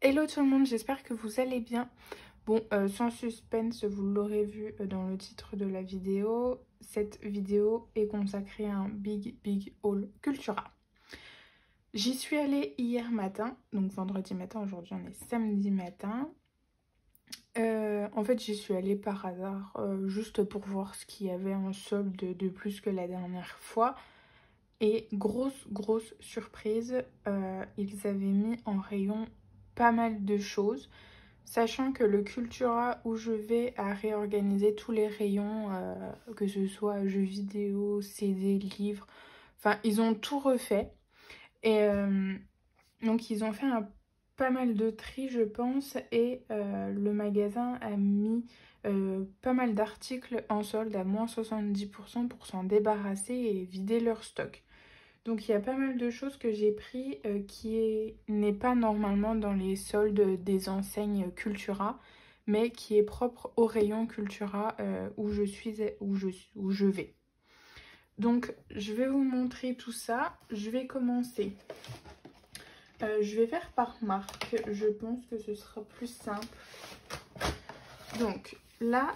Hello tout le monde, j'espère que vous allez bien. Bon, sans suspense, vous l'aurez vu dans le titre de la vidéo, cette vidéo est consacrée à un big haul Cultura. J'y suis allée hier matin, donc vendredi matin, aujourd'hui on est samedi matin. En fait, j'y suis allée par hasard, juste pour voir ce qu'il y avait en solde de plus que la dernière fois. Et grosse surprise, ils avaient mis en rayon pas mal de choses. Sachant que le Cultura où je vais a réorganisé tous les rayons, que ce soit jeux vidéo, CD, livres, enfin ils ont tout refait. Et donc ils ont fait pas mal de tri je pense et le magasin a mis pas mal d'articles en solde à moins 70% pour s'en débarrasser et vider leur stock. Donc il y a pas mal de choses que j'ai pris qui n'est pas normalement dans les soldes des enseignes Cultura, mais qui est propre au rayon Cultura où je vais. Donc je vais vous montrer tout ça. Je vais commencer. Je vais faire par marque. Je pense que ce sera plus simple. Donc là,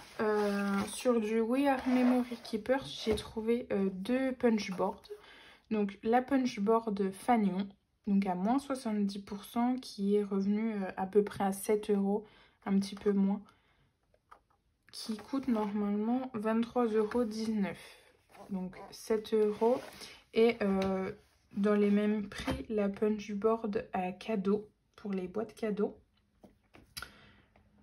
sur du We Are Memory Keepers, j'ai trouvé deux punchboards. Donc la punchboard Fanion, donc à moins 70%, qui est revenu à peu près à 7 €, un petit peu moins, qui coûte normalement 23,19 €. Donc 7 €. Et dans les mêmes prix, la punchboard à cadeau, pour les boîtes cadeaux.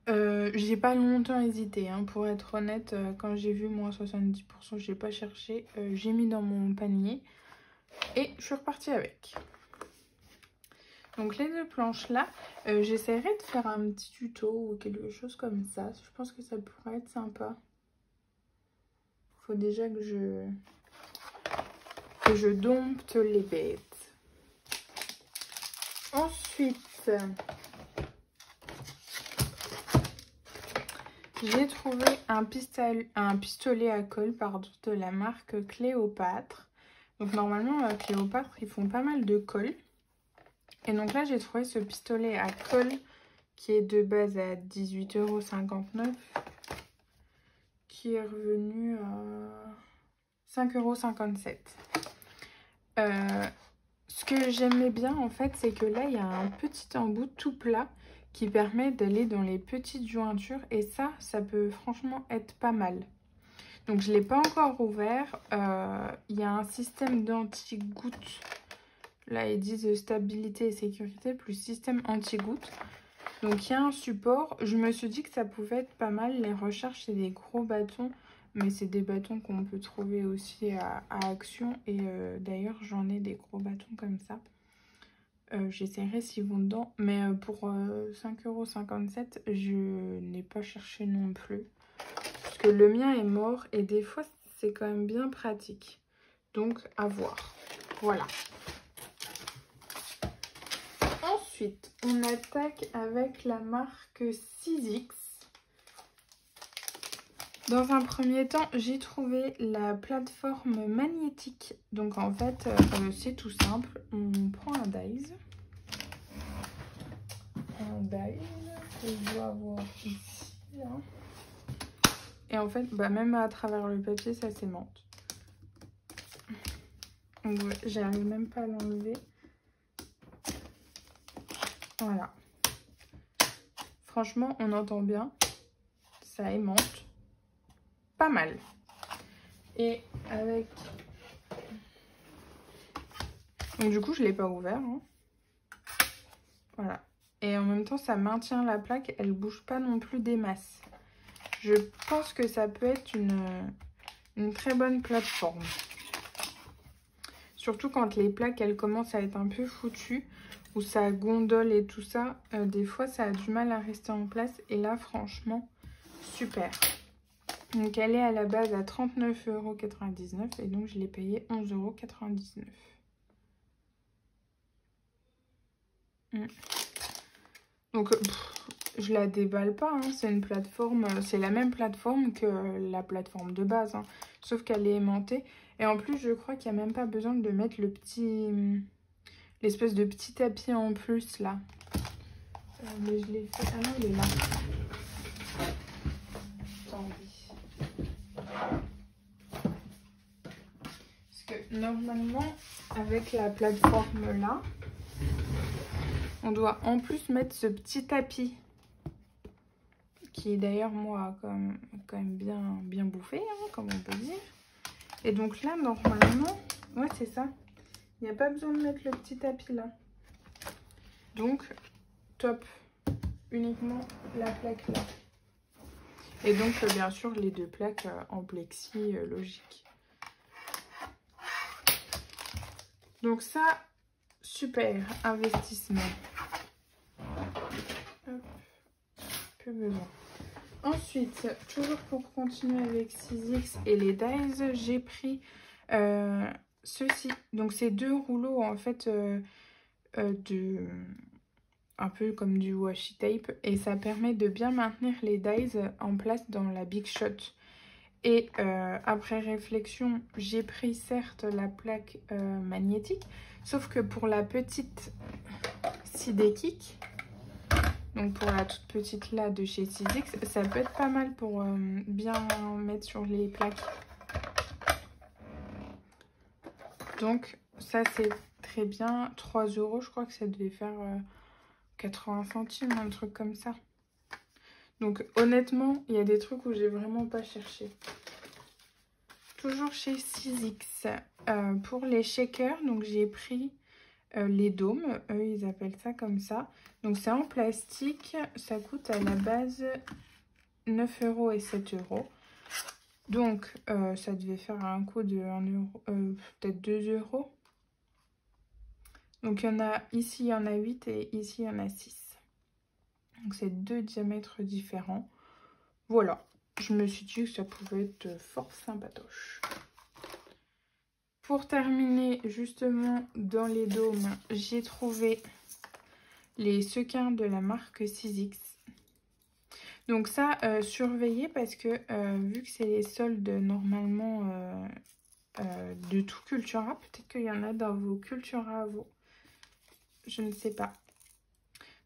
J'ai pas longtemps hésité, hein, pour être honnête, quand j'ai vu moins 70%, j'ai pas cherché, j'ai mis dans mon panier. Et je suis repartie avec. Donc les deux planches là, j'essaierai de faire un petit tuto ou quelque chose comme ça. Je pense que ça pourrait être sympa. Il faut déjà que je dompte les bêtes. Ensuite, j'ai trouvé un pistolet à colle de la marque Cléopâtre. Donc normalement, Cléopâtre, ils font pas mal de colle. Et donc là, j'ai trouvé ce pistolet à colle qui est de base à 18,59 €, qui est revenu à 5,57 €. Ce que j'aimais bien en fait, c'est que là, il y a un petit embout tout plat qui permet d'aller dans les petites jointures. Et ça peut franchement être pas mal. Donc je ne l'ai pas encore ouvert. Il y a un système d'anti-gouttes. Là, ils disent stabilité et sécurité plus système anti-gouttes. Donc, il y a un support. Je me suis dit que ça pouvait être pas mal. Les recharges, c'est des gros bâtons. Mais c'est des bâtons qu'on peut trouver aussi à Action. Et d'ailleurs, j'en ai des gros bâtons comme ça. J'essaierai s'ils vont dedans. Mais pour 5,57 €, je n'ai pas cherché non plus. Parce que le mien est mort. Et des fois, c'est quand même bien pratique. Donc, à voir. Voilà. Ensuite, on attaque avec la marque 6X. Dans un premier temps, j'ai trouvé la plateforme magnétique. Donc en fait, c'est tout simple. On prend un dies. Que je dois avoir ici. Là. Et en fait, même à travers le papier, ça s'aimante. Donc j'arrive même pas à l'enlever. Voilà. Franchement, on entend bien. Ça aimante. Pas mal. Et avec... Donc du coup, je ne l'ai pas ouvert. Hein. Voilà. Et en même temps, ça maintient la plaque. Elle ne bouge pas non plus des masses. Je pense que ça peut être une très bonne plateforme. Surtout quand les plaques, elles commencent à être un peu foutues. Ou ça gondole et tout ça. Des fois, ça a du mal à rester en place. Et là, franchement, super. Donc, elle est à la base à 39,99 € et donc je l'ai payé 11,99 €. Donc, je la déballe pas, hein. C'est une plateforme, c'est la même plateforme que la plateforme de base, hein. Sauf qu'elle est aimantée. Et en plus, je crois qu'il n'y a même pas besoin de mettre l'espèce de petit tapis en plus là. Mais je l'ai fait... Ah non, il est là. Attendez. Parce que normalement, avec la plateforme là, on doit en plus mettre ce petit tapis. Qui d'ailleurs, moi, quand même bien bouffé, hein, comme on peut dire. Et donc là, normalement, ouais, c'est ça. Il n'y a pas besoin de mettre le petit tapis là. Donc, top. Uniquement la plaque là. Et donc, bien sûr, les deux plaques en plexi, logique. Donc ça, super investissement. Hop, plus besoin. Ensuite, toujours pour continuer avec 6X et les dies, j'ai pris ceci. Donc, c'est deux rouleaux en fait un peu comme du washi tape. Et ça permet de bien maintenir les dies en place dans la Big Shot. Et après réflexion, j'ai pris certes la plaque magnétique. Sauf que pour la petite Sidekick, donc pour la toute petite là de chez 6X, ça peut être pas mal pour bien mettre sur les plaques. Donc ça c'est très bien. 3 €, je crois que ça devait faire 80 centimes, un truc comme ça. Donc honnêtement, il y a des trucs où j'ai vraiment pas cherché. Toujours chez 6X, pour les shakers, donc j'ai pris les dômes, eux ils appellent ça comme ça. Donc c'est en plastique, ça coûte à la base 9 € et 7 €. Donc ça devait faire un coût de 1 €, peut-être 2 €. Donc il y en a ici, il y en a 8 et ici il y en a 6. Donc c'est deux diamètres différents. Voilà, je me suis dit que ça pouvait être fort sympatoche. Pour terminer, justement, dans les dômes, j'ai trouvé les sequins de la marque 6X. Donc ça, surveillez parce que vu que c'est les soldes normalement de tout Cultura, peut-être qu'il y en a dans vos Cultura à vous. Je ne sais pas.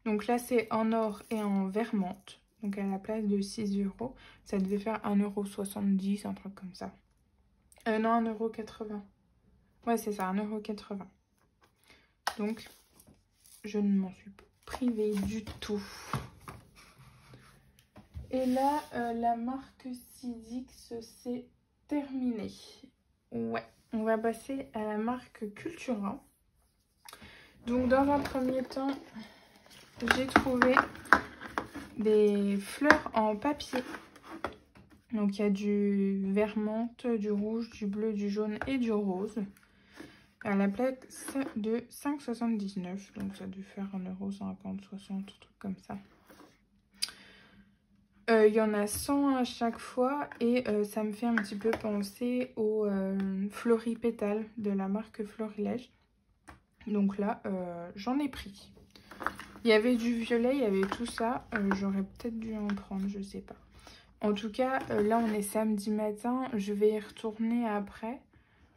Donc là, c'est en or et en vermente. Donc à la place de 6 €, ça devait faire 1,70 €, un truc comme ça. Non, 1,80 €. Ouais, c'est ça, 1,80 €. Donc, je ne m'en suis pas privée du tout. Et là, la marque 6X, c'est terminé. Ouais, on va passer à la marque Cultura. Donc, dans un premier temps, j'ai trouvé des fleurs en papier. Donc, il y a du vert menthe, du rouge, du bleu, du jaune et du rose. À la place de 5,79 €. Donc, ça a dû faire 1,50 €, 60 €, un truc comme ça. Il y en a 100 à chaque fois et ça me fait un petit peu penser au Floripétale de la marque Florilège. Donc là, j'en ai pris. Il y avait du violet, il y avait tout ça. J'aurais peut-être dû en prendre, je sais pas. En tout cas, là, on est samedi matin. Je vais y retourner après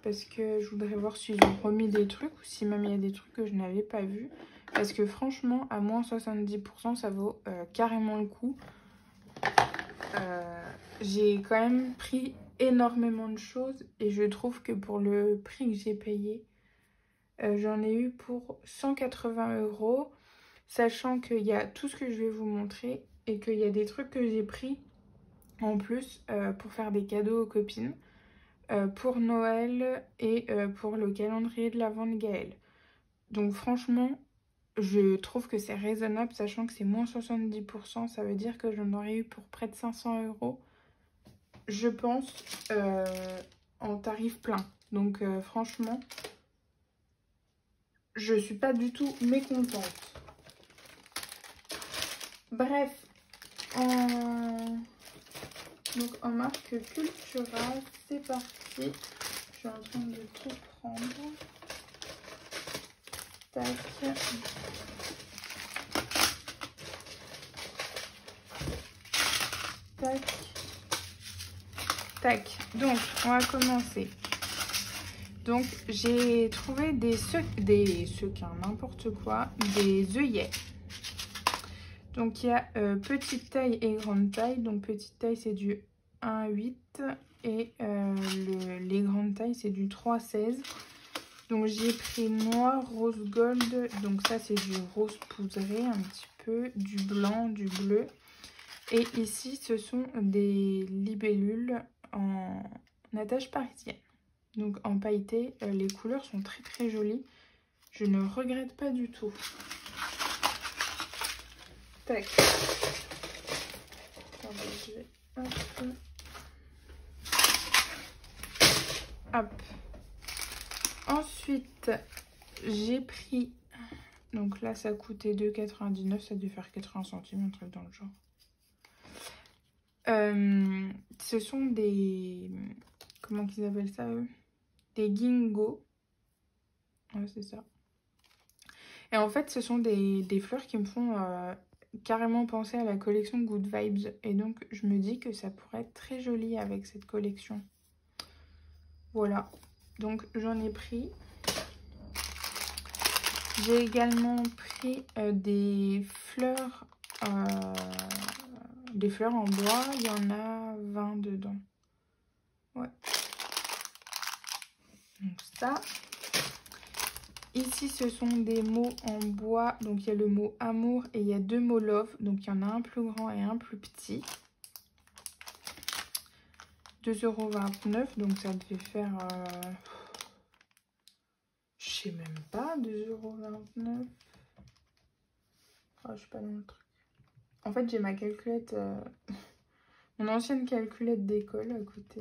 parce que je voudrais voir s'ils ont remis des trucs ou si même il y a des trucs que je n'avais pas vus. Parce que franchement, à moins 70%, ça vaut carrément le coup. J'ai quand même pris énormément de choses et je trouve que pour le prix que j'ai payé, j'en ai eu pour 180 €, sachant qu'il y a tout ce que je vais vous montrer et qu'il y a des trucs que j'ai pris en plus pour faire des cadeaux aux copines, pour Noël et pour le calendrier de l'Avent de Gaëlle. Donc franchement, je trouve que c'est raisonnable, sachant que c'est moins 70%, ça veut dire que j'en aurais eu pour près de 500 €. Je pense en tarif plein. Donc franchement, je suis pas du tout mécontente. Bref, donc en marque Cultura, c'est parti. Je suis en train de tout prendre. Tac. Tac. Tac, donc on va commencer. Donc j'ai trouvé des sequins, n'importe quoi, des œillets. Donc il y a petite taille et grande taille. Donc petite taille c'est du 1,8 et les grandes tailles c'est du 3,16. Donc j'ai pris noir, rose gold. Donc ça c'est du rose poudré un petit peu, du blanc, du bleu. Et ici ce sont des libellules en attache parisienne. Donc en pailleté, les couleurs sont très très jolies. Je ne regrette pas du tout. Tac. Attendez, je vais... Hop. Ensuite, j'ai pris... Donc là, ça coûtait 2,99. Ça a dû faire 80 centimes, un truc dans le genre. Ce sont des... Comment qu'ils appellent ça, eux? Des ginkgo. Ouais, c'est ça. Et en fait, ce sont des fleurs qui me font carrément penser à la collection Good Vibes. Et donc, je me dis que ça pourrait être très joli avec cette collection. Voilà. Donc, j'en ai pris. J'ai également pris des fleurs en bois. Il y en a 20 dedans. Ouais. Donc, ça... Ici, ce sont des mots en bois. Donc, il y a le mot amour et il y a 2 mots love. Donc, il y en a un plus grand et un plus petit. 2,29 €. Donc, ça devait faire... je sais même pas, 2,29 €. Oh, je suis pas dans le truc. En fait, j'ai ma calculette... mon ancienne calculette d'école à côté.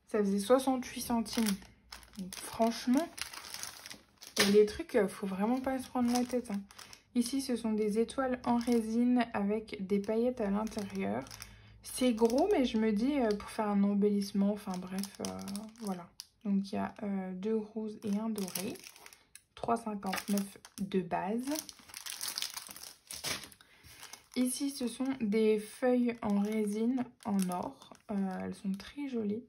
Ça faisait 68 centimes. Donc, franchement... Et les trucs, faut vraiment pas se prendre la tête. Hein. Ici, ce sont des étoiles en résine avec des paillettes à l'intérieur. C'est gros, mais je me dis pour faire un embellissement, enfin bref, voilà. Donc, il y a 2 roses et un doré. 3,59 € de base. Ici, ce sont des feuilles en résine en or. Elles sont très jolies.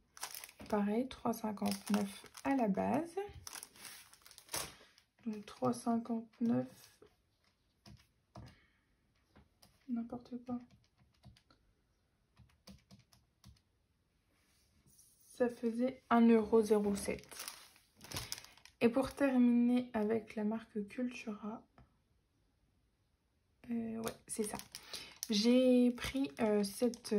Pareil, 3,59 € à la base. Donc 3,59 €, n'importe quoi. Ça faisait 1,07 €. Et pour terminer avec la marque Cultura, ouais, c'est ça. J'ai pris cet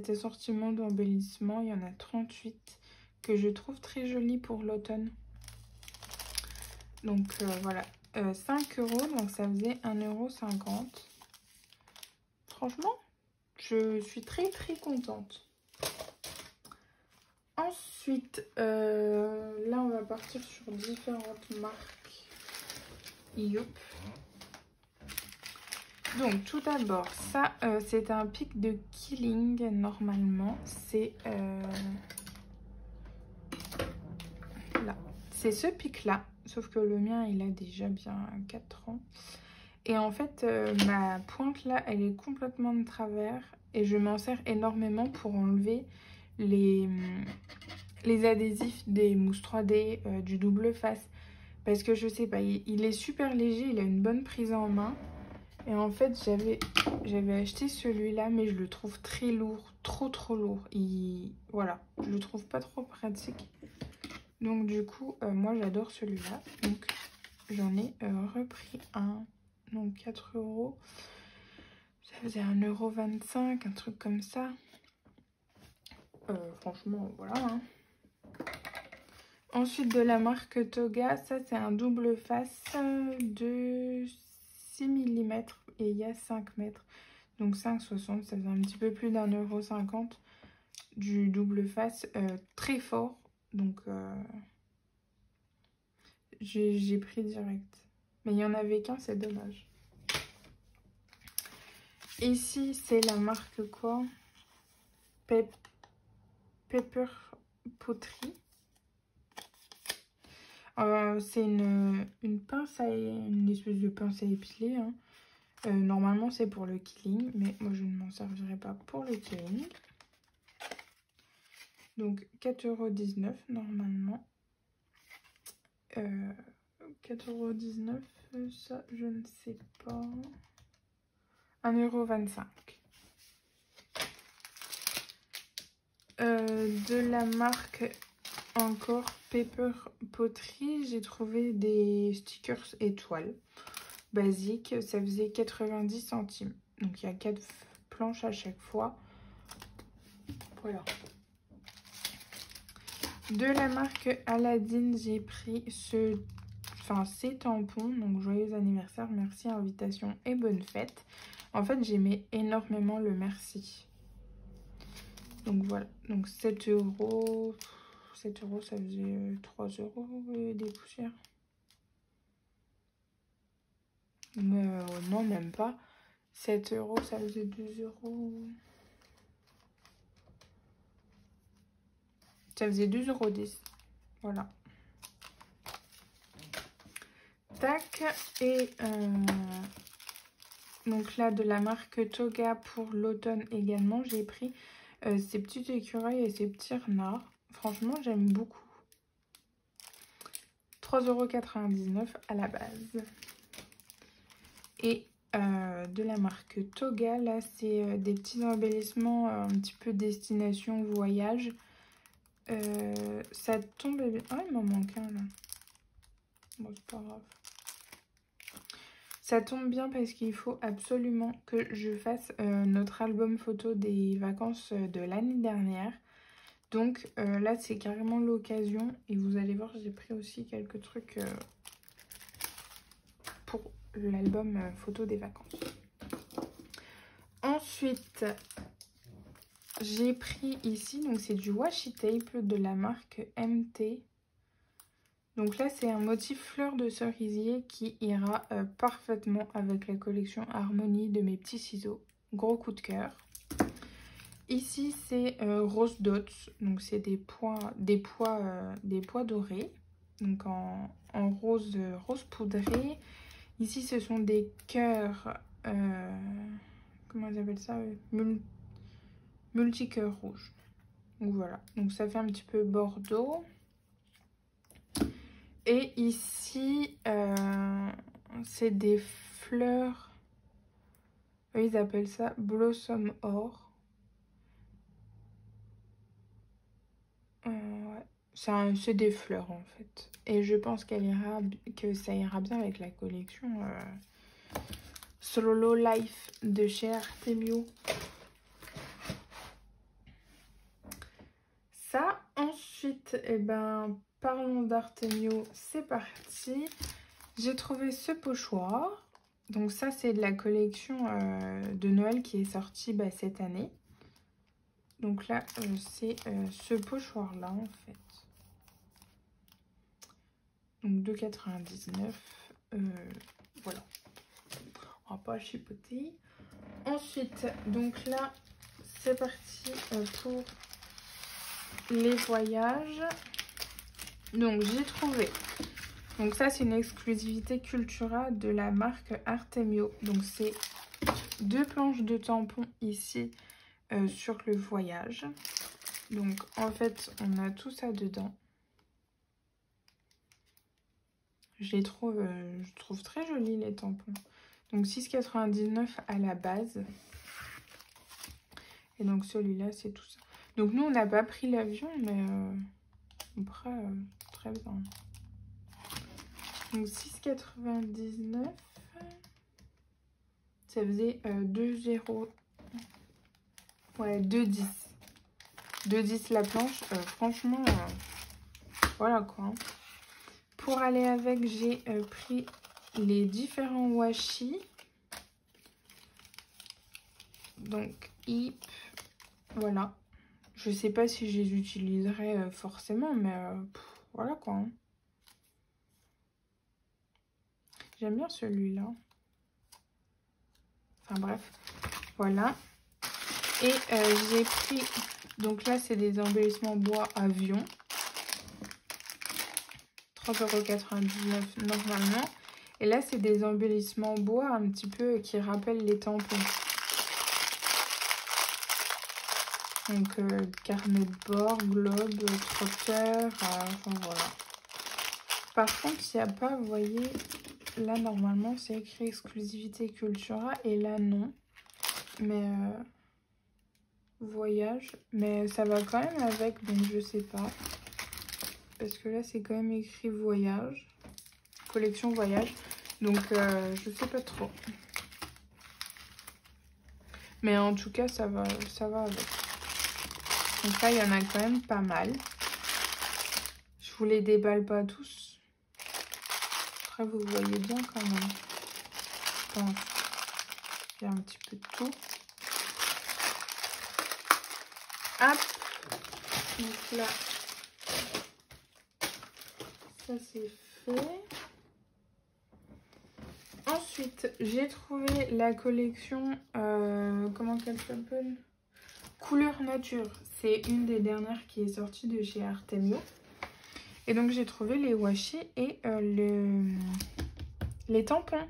assortiment d'embellissement, il y en a 38, que je trouve très joli pour l'automne. Donc voilà, 5 €, donc ça faisait 1,50 €. Franchement, je suis très très contente. Ensuite, là on va partir sur différentes marques. Youp. Donc tout d'abord, ça c'est un pic de Killing normalement. C'est là. C'est ce pic là. Sauf que le mien il a déjà bien 4 ans. Et en fait ma pointe là elle est complètement de travers. Et je m'en sers énormément pour enlever les adhésifs des mousses 3D, du double face. Parce que je sais pas, il est super léger, il a une bonne prise en main. Et en fait, j'avais acheté celui-là, mais je le trouve très lourd, trop lourd. Voilà, je le trouve pas trop pratique. Donc du coup, moi j'adore celui-là. Donc j'en ai repris un. Donc 4 €. Ça faisait 1,25 €, un truc comme ça. Franchement, voilà. Hein. Ensuite de la marque Toga, ça c'est un double face de 6 mm et il y a 5 mètres. Donc 5,60, ça fait un petit peu plus d'1,50 € du double face, très fort. Donc j'ai pris direct. Mais il n'y en avait qu'un, c'est dommage. Ici c'est la marque quoi? Pepper Pottery. C'est une pince une espèce de pince à épiler. Hein. Normalement, c'est pour le killing, mais moi, je ne m'en servirai pas pour le killing. Donc, 4,19 € normalement. 4,19 €. Ça, je ne sais pas. 1,25 €. De la marque encore Paper Pottery, j'ai trouvé des stickers étoiles basiques. Ça faisait 90 centimes. Donc il y a 4 planches à chaque fois. Voilà. De la marque Aladdin, j'ai pris ces tampons. Donc joyeux anniversaire, merci, invitation et bonne fête. En fait, j'aimais énormément le merci. Donc voilà, donc 7 €. 7 €, ça faisait 3 € et des poussières. Mais non, même pas. 7 €, ça faisait 2 €. Ça faisait 2,10 €. Voilà. Tac. Et donc là, de la marque Toga pour l'automne également, j'ai pris ces petits écureuils et ces petits renards. Franchement, j'aime beaucoup. 3,99 € à la base. Et de la marque Toga, là, c'est des petits embellissements un petit peu destination voyage. Ça tombe bien. Ah, il m'en manque un là. Bon, c'est pas grave. Ça tombe bien parce qu'il faut absolument que je fasse notre album photo des vacances de l'année dernière. Donc là, c'est carrément l'occasion. Et vous allez voir, j'ai pris aussi quelques trucs pour l'album photo des vacances. Ensuite, j'ai pris ici, donc c'est du washi tape de la marque MT. Donc là, c'est un motif fleur de cerisier qui ira parfaitement avec la collection Harmonie de mes petits ciseaux. Gros coup de cœur. Ici, c'est Rose Dots. Donc c'est des pois dorés. Donc en rose poudré. Ici, ce sont des cœurs... comment ils appellent ça, multicœurs rouges. Donc voilà. Donc ça fait un petit peu bordeaux. Et ici, c'est des fleurs, ils appellent ça Blossom Or. Ouais. C'est des fleurs en fait. Et je pense que ça ira bien avec la collection Solo Life de chez Artemio. Ça, ensuite, eh ben... Parlons d'Artemio, c'est parti. J'ai trouvé ce pochoir. Donc ça, c'est de la collection de Noël qui est sortie cette année. Donc là, c'est ce pochoir-là, en fait. Donc 2,99 €. Voilà. On va pas chipoter. Ensuite, donc là, c'est parti pour les voyages. Donc j'ai trouvé, donc ça c'est une exclusivité Cultura de la marque Artemio. Donc c'est 2 planches de tampons ici sur le voyage. Donc en fait on a tout ça dedans. Je trouve très jolis les tampons. Donc 6,99 € à la base. Et donc celui-là c'est tout ça. Donc nous on n'a pas pris l'avion mais après très bien. Donc 6,99 €. Ça faisait 2 €. Ouais, 2,10 €. 2,10 € la planche. Franchement, voilà quoi. Hein. Pour aller avec, j'ai pris les différents washi. Donc, hip. Voilà. Je sais pas si je les utiliserai forcément, mais voilà quoi. Hein. J'aime bien celui-là. Enfin bref, voilà. Et j'ai pris, donc là c'est des embellissements bois avion. 3,99 € normalement. Et là c'est des embellissements bois un petit peu qui rappellent les tampons. Donc carnet de bord, globe, trotteur, enfin voilà. Par contre, il n'y a pas, vous voyez, là normalement c'est écrit exclusivité Cultura et là non. Mais voyage, mais ça va quand même avec, donc je sais pas. Parce que là c'est quand même écrit voyage, collection voyage, donc je sais pas trop. Mais en tout cas ça va avec. Donc là il y en a quand même pas mal. Je vous les déballe pas tous. Après vous voyez bien quand même. Je pense qu'il y a un petit peu de tout. Hop. Donc là, ça c'est fait. Ensuite, j'ai trouvé la collection, comment qu'elle s'appelle? Couleur Nature. C'est une des dernières qui est sortie de chez Artemio. Et donc j'ai trouvé les washi et les tampons.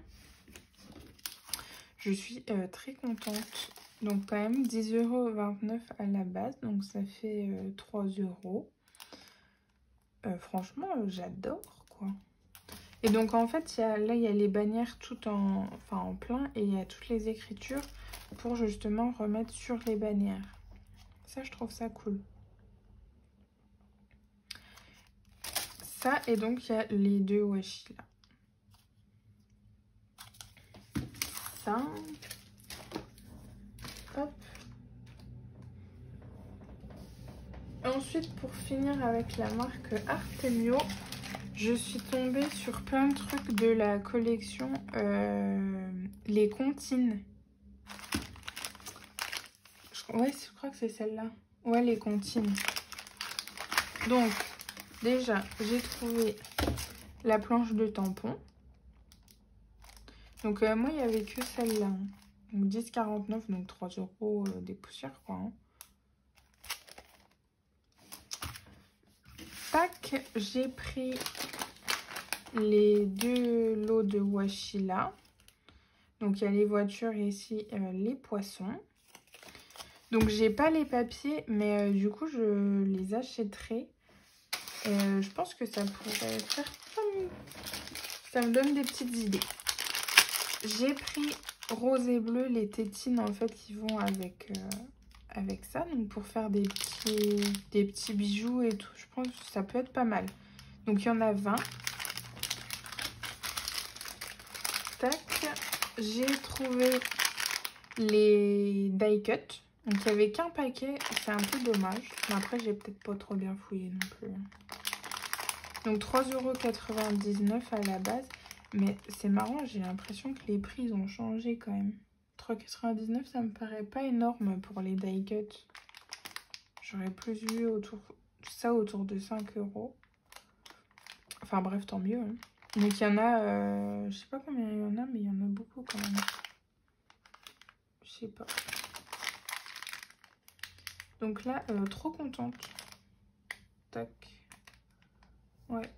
Je suis très contente. Donc quand même 10,29 € à la base. Donc ça fait 3 €. Franchement, j'adore quoi. Et donc en fait, là il y a les bannières tout en plein. Et il y a toutes les écritures pour justement remettre sur les bannières. Ça, je trouve ça cool. Ça, et donc il y a les deux washi là. Ça. Hop. Ensuite, pour finir avec la marque Artemio, je suis tombée sur plein de trucs de la collection les comptines. Ouais, je crois que c'est celle-là. Ouais, les comptines. Donc, déjà, j'ai trouvé la planche de tampon. Donc, moi, il n'y avait que celle-là. Donc, 10,49 €, donc 3 € des poussières, quoi. Hein. Tac, j'ai pris les deux lots de washi là. Donc, il y a les voitures et ici, les poissons. Donc, j'ai pas les papiers, mais du coup, je les achèterai. Je pense que ça pourrait faire comme... Ça me donne des petites idées. J'ai pris rose et bleu, les tétines, en fait, qui vont avec ça. Donc, pour faire des petits bijoux et tout, je pense que ça peut être pas mal. Donc, il y en a 20. Tac. J'ai trouvé les die cut. Donc, il n'y avait qu'un paquet. C'est un peu dommage. Mais après, j'ai peut-être pas trop bien fouillé non plus. Donc, 3,99 € à la base. Mais c'est marrant, j'ai l'impression que les prix ils ont changé quand même. 3,99 €, ça me paraît pas énorme pour les die cut. J'aurais plus vu autour de 5 €. Enfin bref, tant mieux. Hein. Donc il y en a, je sais pas combien il y en a, mais il y en a beaucoup quand même. Je sais pas. Donc là, trop contente. Tac. Ouais.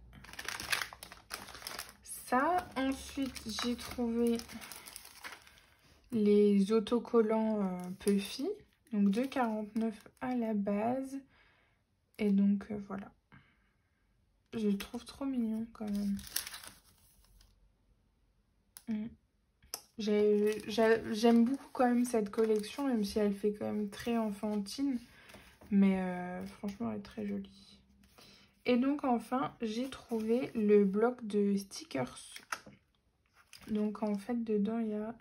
Ça, ensuite j'ai trouvé les autocollants Puffy. Donc 2,49 € à la base. Et donc voilà. Je le trouve trop mignon quand même. J'aime beaucoup quand même cette collection, même si elle fait quand même très enfantine. Mais franchement, elle est très jolie. Et donc enfin, j'ai trouvé le bloc de stickers. Donc en fait, dedans, il y a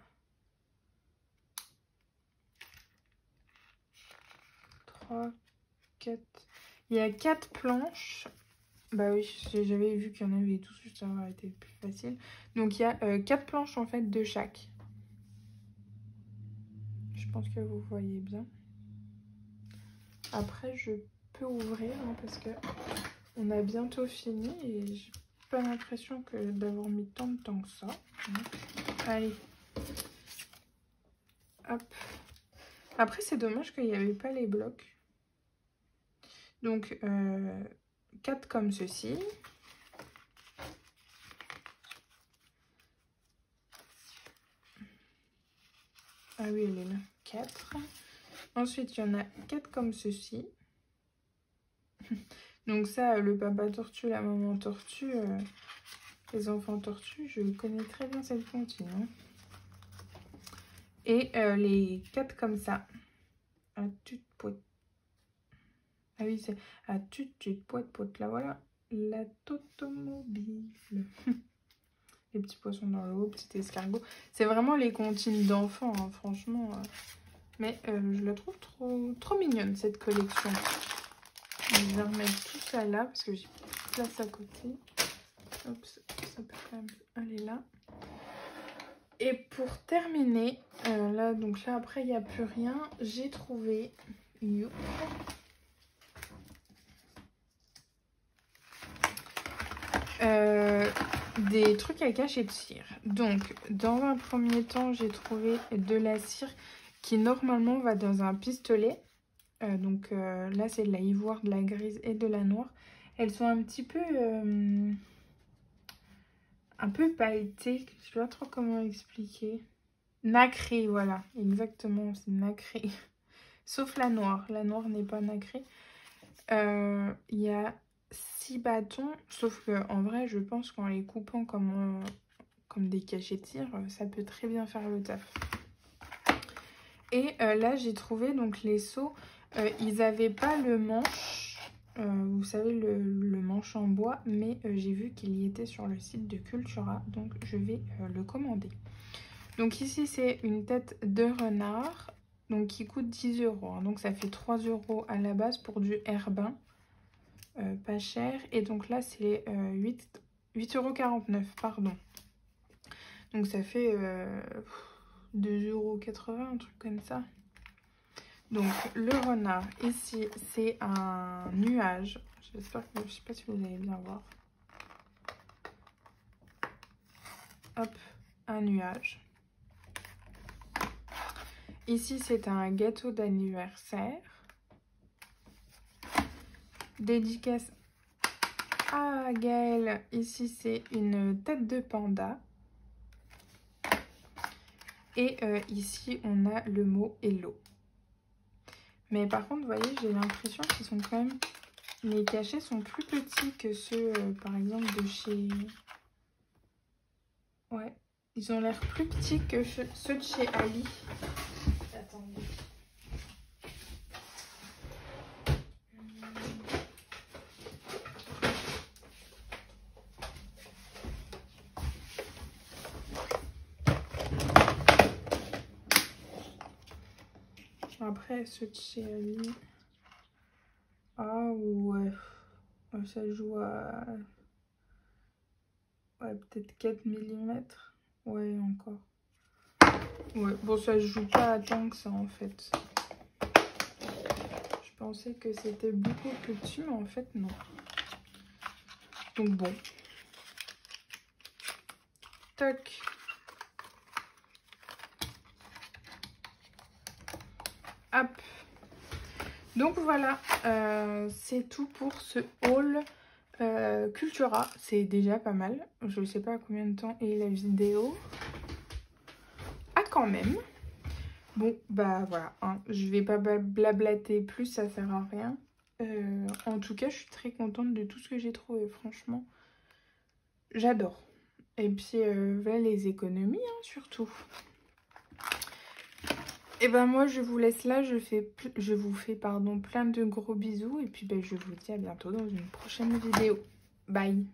3, 4... Il y a 4 planches. Bah oui, j'avais vu qu'il y en avait tous, ça aurait été plus facile. Donc il y a 4 planches en fait de chaque. Je pense que vous voyez bien. Après, je peux ouvrir hein, parce que on a bientôt fini et j'ai pas l'impression d'avoir mis tant de temps que ça. Allez. Hop. Après, c'est dommage qu'il n'y avait pas les blocs. Donc, 4 comme ceci. Ah oui, elle est là. 4. Ensuite, il y en a 4 comme ceci. Donc ça, le papa tortue, la maman tortue, Les enfants tortues, je connais très bien cette comptine. Hein. Et les 4 comme ça. À tut poète. Ah oui, c'est à tut poète poète. Là voilà. La Totomobile. Les petits poissons dans l'eau, petit escargot. C'est vraiment les comptines d'enfants, hein, franchement. Mais je la trouve trop mignonne, cette collection. Je vais remettre tout ça là, parce que j'ai place à côté. Hop, ça peut quand même aller là. Et pour terminer, là, donc là, après, il n'y a plus rien. J'ai trouvé... des trucs à cacher de cire. Donc, dans un premier temps, j'ai trouvé de la cire qui, normalement, va dans un pistolet. Donc, là, c'est de la ivoire, de la grise et de la noire. Elles sont un petit peu... un peu pailletées. Je ne sais pas trop comment expliquer. Nacré, voilà. Exactement, c'est nacré. Sauf la noire. La noire n'est pas nacrée. Il y a 6 bâtons, sauf que en vrai je pense qu'en les coupant comme des cachets de cire, ça peut très bien faire le taf. Et là j'ai trouvé donc les seaux, ils n'avaient pas le manche, vous savez le manche en bois, mais j'ai vu qu'il y était sur le site de Cultura, donc je vais le commander. Donc ici c'est une tête de renard, donc qui coûte 10 €, hein, donc ça fait 3 € à la base pour du herbin. Pas cher, et donc là c'est 8,49 €, pardon. Donc ça fait 2,80 €, un truc comme ça. Donc le renard ici c'est un nuage. J'espère que, je sais pas si vous allez bien voir. Hop, un nuage. Ici c'est un gâteau d'anniversaire. Dédicace à Gaëlle. Ici c'est une tête de panda. Et ici on a le mot hello. Mais par contre, vous voyez, j'ai l'impression qu'ils sont quand même... Les cachets sont plus petits que ceux, par exemple, de chez... Ouais, ils ont l'air plus petits que ceux de chez Ali. Attendez. Après, ceux de chez Ali... Ah ouais, ça joue à... Ouais, peut-être 4 mm. Ouais, encore. Ouais, bon, ça se joue pas à tant que ça, en fait. Je pensais que c'était beaucoup plus petit, mais en fait, non. Donc bon. Toc. Hop. Donc voilà, c'est tout pour ce haul Cultura. C'est déjà pas mal. Je ne sais pas combien de temps est la vidéo. Ah, quand même. Bon, bah voilà. Hein, je vais pas blablater plus, ça sert à rien. En tout cas, je suis très contente de tout ce que j'ai trouvé. Franchement, j'adore. Et puis, voilà les économies, hein, surtout. Et ben moi je vous laisse là, je vous fais plein de gros bisous et puis ben, je vous dis à bientôt dans une prochaine vidéo. Bye.